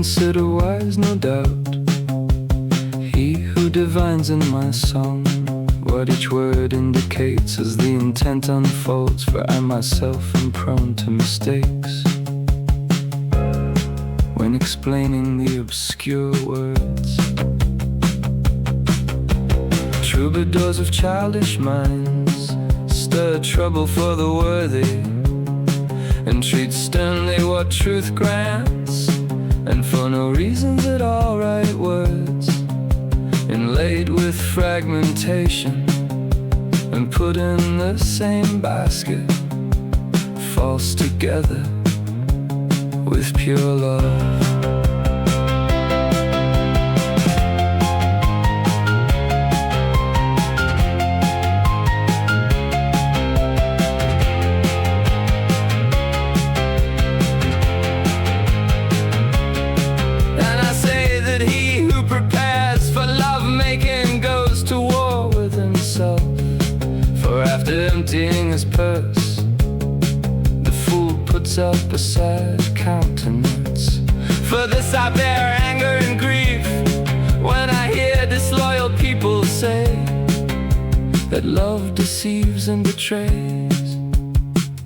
consider wise, no doubt. He who divines in my song what each word indicates as the intent unfolds, for I myself am prone to mistakes when explaining the obscure words. Troubadours of childish minds stir trouble for the worthy, entreat sternly what truth grants, and for no reasons at all write words inlaid with fragmentation and put in the same basket, false together with pure love. Emptying his purse, the fool puts up a sad countenance. For this I bear anger and grief when I hear disloyal people say that love deceives and betrays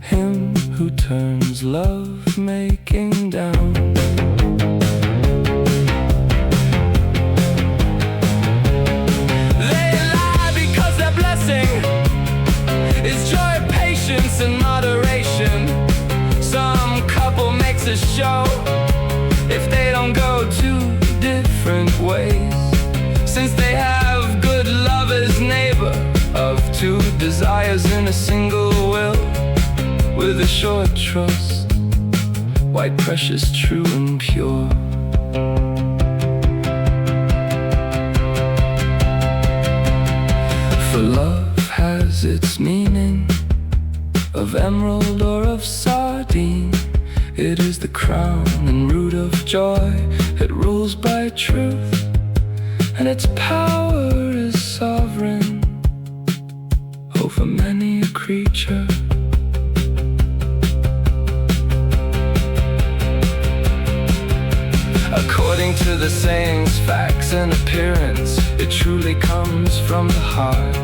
him who turns love-making down. Is joy, patience, and moderation. Some couple makes a show if they don't go two different ways, since they have good love as neighbor of two desires in a single will, with a short trust, white precious, true and pure. For love has its meaning of emerald or of sardine. It is the crown and root of joy. It rules by truth, and its power is sovereign over many a creature. According to the sayings, facts, and appearance, it truly comes from the heart.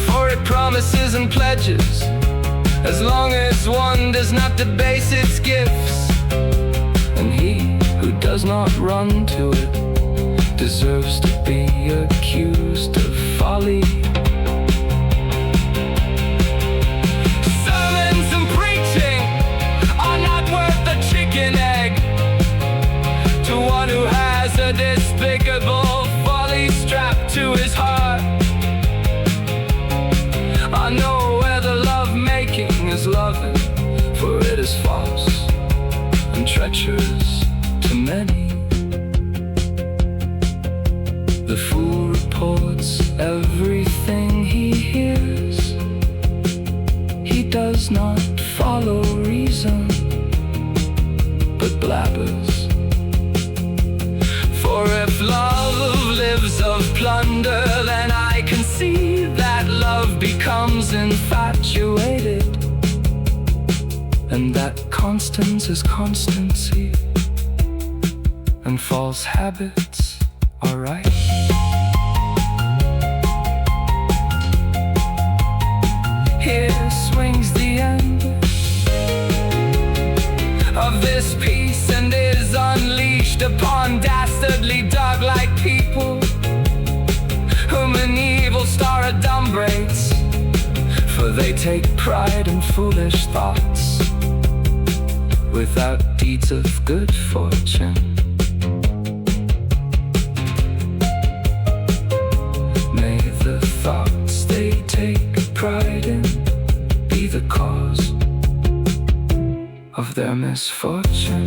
For it promises and pledges, as long as one does not debase its gifts. And he who does not run to it deserves to be accused of folly. Sermons and preaching are not worth a chicken egg to one who has a despicable folly strapped to his heart. I know whether love-making is loving, for it is false and treacherous to many. The fool reports everything he hears. He does not follow reason, but blabbers. For if love lives of plunder, then I can see that love becomes infatuated, and that constance is constancy, and false habits are right. Here swings the end of this piece, and is unleashed upon dastardly dog-like people whom an evil star adumbrates, for they take pride in foolish thoughts without deeds of good fortune. May the thoughts they take pride in be the cause of their misfortune.